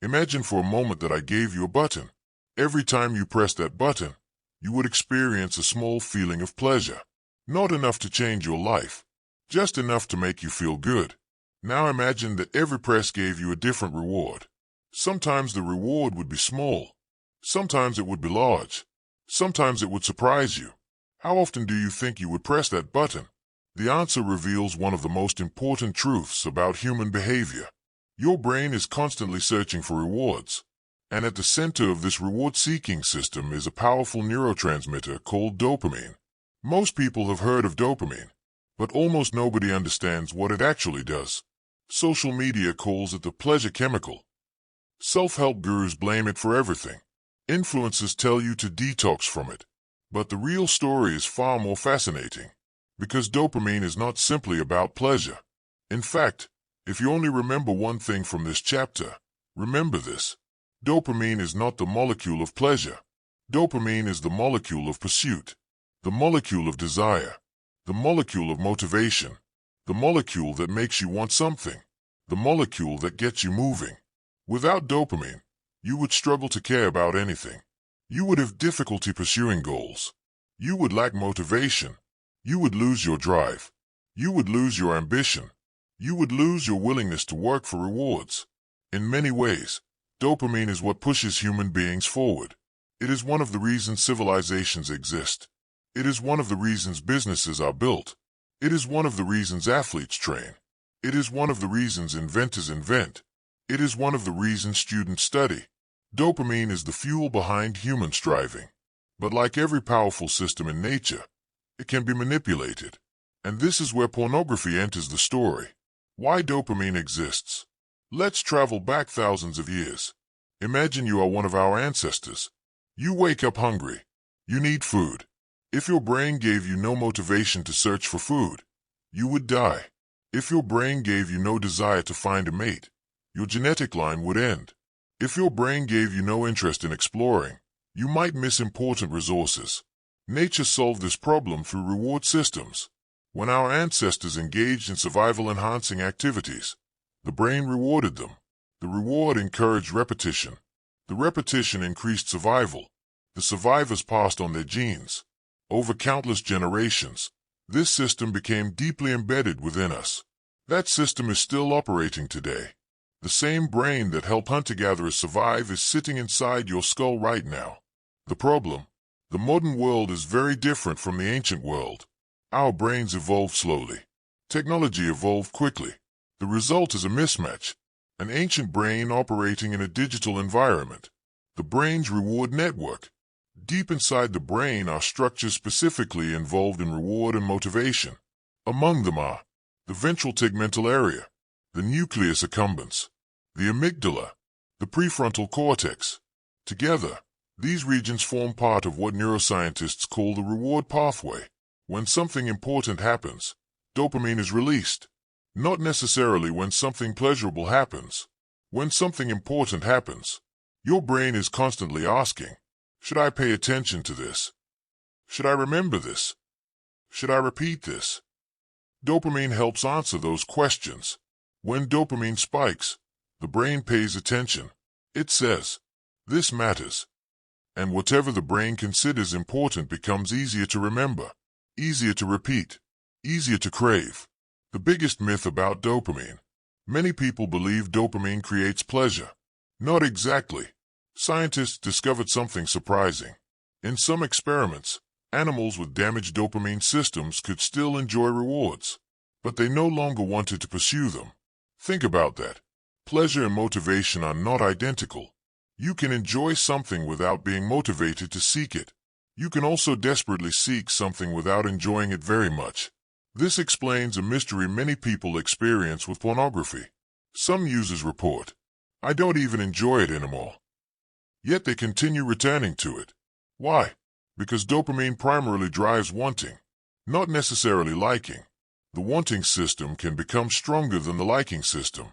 Imagine for a moment that I gave you a button. Every time you press that button, you would experience a small feeling of pleasure. Not enough to change your life, just enough to make you feel good. Now imagine that every press gave you a different reward. Sometimes the reward would be small. Sometimes it would be large. Sometimes it would surprise you. How often do you think you would press that button? The answer reveals one of the most important truths about human behavior. Your brain is constantly searching for rewards. And at the center of this reward-seeking system is a powerful neurotransmitter called dopamine. Most people have heard of dopamine, but almost nobody understands what it actually does. Social media calls it the pleasure chemical. Self-help gurus blame it for everything. Influencers tell you to detox from it. But the real story is far more fascinating, because dopamine is not simply about pleasure. In fact, if you only remember one thing from this chapter, remember this. Dopamine is not the molecule of pleasure. Dopamine is the molecule of pursuit, the molecule of desire, the molecule of motivation, the molecule that makes you want something, the molecule that gets you moving. Without dopamine, you would struggle to care about anything. You would have difficulty pursuing goals. You would lack motivation. You would lose your drive. You would lose your ambition. You would lose your willingness to work for rewards. In many ways, dopamine is what pushes human beings forward. It is one of the reasons civilizations exist. It is one of the reasons businesses are built. It is one of the reasons athletes train. It is one of the reasons inventors invent. It is one of the reasons students study. Dopamine is the fuel behind human striving. But like every powerful system in nature, it can be manipulated. And this is where pornography enters the story. Why dopamine exists. Let's travel back thousands of years. Imagine you are one of our ancestors. You wake up hungry. You need food. If your brain gave you no motivation to search for food, you would die. If your brain gave you no desire to find a mate, your genetic line would end. If your brain gave you no interest in exploring, you might miss important resources. Nature solved this problem through reward systems. When our ancestors engaged in survival-enhancing activities, the brain rewarded them. The reward encouraged repetition. The repetition increased survival. The survivors passed on their genes. Over countless generations, this system became deeply embedded within us. That system is still operating today. The same brain that helped hunter-gatherers survive is sitting inside your skull right now. The problem? The modern world is very different from the ancient world. Our brains evolved slowly. Technology evolved quickly. The result is a mismatch. An ancient brain operating in a digital environment. The brain's reward network. Deep inside the brain are structures specifically involved in reward and motivation. Among them are the ventral tegmental area, the nucleus accumbens, the amygdala, the prefrontal cortex. Together, these regions form part of what neuroscientists call the reward pathway. When something important happens, dopamine is released. Not necessarily when something pleasurable happens. When something important happens, your brain is constantly asking, should I pay attention to this? Should I remember this? Should I repeat this? Dopamine helps answer those questions. When dopamine spikes, the brain pays attention. It says, this matters. And whatever the brain considers important becomes easier to remember, easier to repeat, easier to crave. The biggest myth about dopamine. Many people believe dopamine creates pleasure. Not exactly. Scientists discovered something surprising. In some experiments, animals with damaged dopamine systems could still enjoy rewards, but they no longer wanted to pursue them. Think about that. Pleasure and motivation are not identical. You can enjoy something without being motivated to seek it. You can also desperately seek something without enjoying it very much. This explains a mystery many people experience with pornography. Some users report, I don't even enjoy it anymore. Yet they continue returning to it. Why? Because dopamine primarily drives wanting, not necessarily liking. The wanting system can become stronger than the liking system.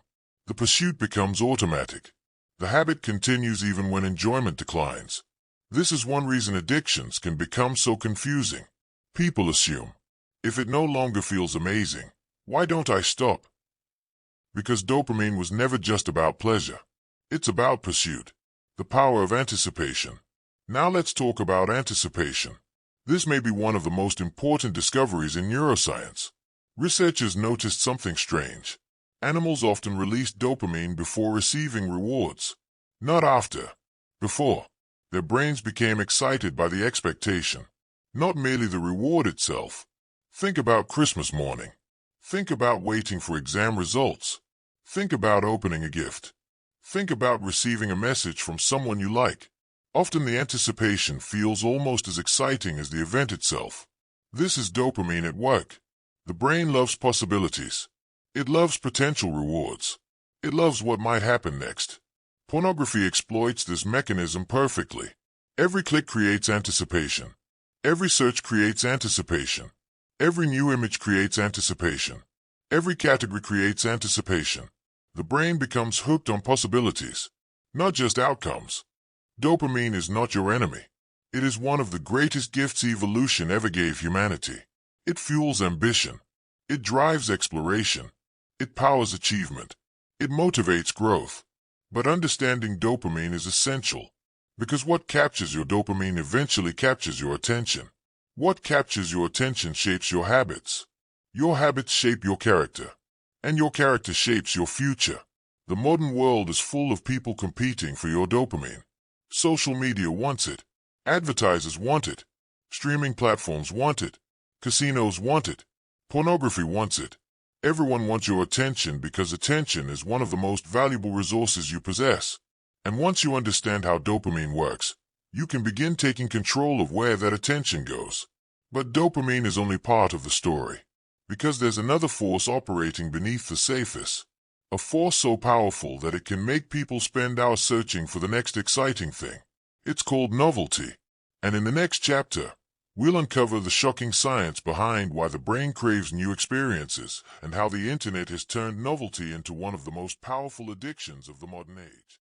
The pursuit becomes automatic. The habit continues even when enjoyment declines. This is one reason addictions can become so confusing. People assume, if it no longer feels amazing, why don't I stop? Because dopamine was never just about pleasure. It's about pursuit, the power of anticipation. Now let's talk about anticipation. This may be one of the most important discoveries in neuroscience. Researchers noticed something strange. Animals often released dopamine before receiving rewards, not after. Before, their brains became excited by the expectation, not merely the reward itself. Think about Christmas morning. Think about waiting for exam results. Think about opening a gift. Think about receiving a message from someone you like. Often the anticipation feels almost as exciting as the event itself. This is dopamine at work. The brain loves possibilities. It loves potential rewards. It loves what might happen next. Pornography exploits this mechanism perfectly. Every click creates anticipation. Every search creates anticipation. Every new image creates anticipation. Every category creates anticipation. The brain becomes hooked on possibilities, not just outcomes. Dopamine is not your enemy. It is one of the greatest gifts evolution ever gave humanity. It fuels ambition. It drives exploration. It powers achievement. It motivates growth. But understanding dopamine is essential, because what captures your dopamine eventually captures your attention. What captures your attention shapes your habits. Your habits shape your character, and your character shapes your future. The modern world is full of people competing for your dopamine. Social media wants it. Advertisers want it. Streaming platforms want it. Casinos want it. Pornography wants it. Everyone wants your attention because attention is one of the most valuable resources you possess. And once you understand how dopamine works, you can begin taking control of where that attention goes. But dopamine is only part of the story, because there's another force operating beneath the surface. A force so powerful that it can make people spend hours searching for the next exciting thing. It's called novelty. And in the next chapter, we'll uncover the shocking science behind why the brain craves new experiences and how the internet has turned novelty into one of the most powerful addictions of the modern age.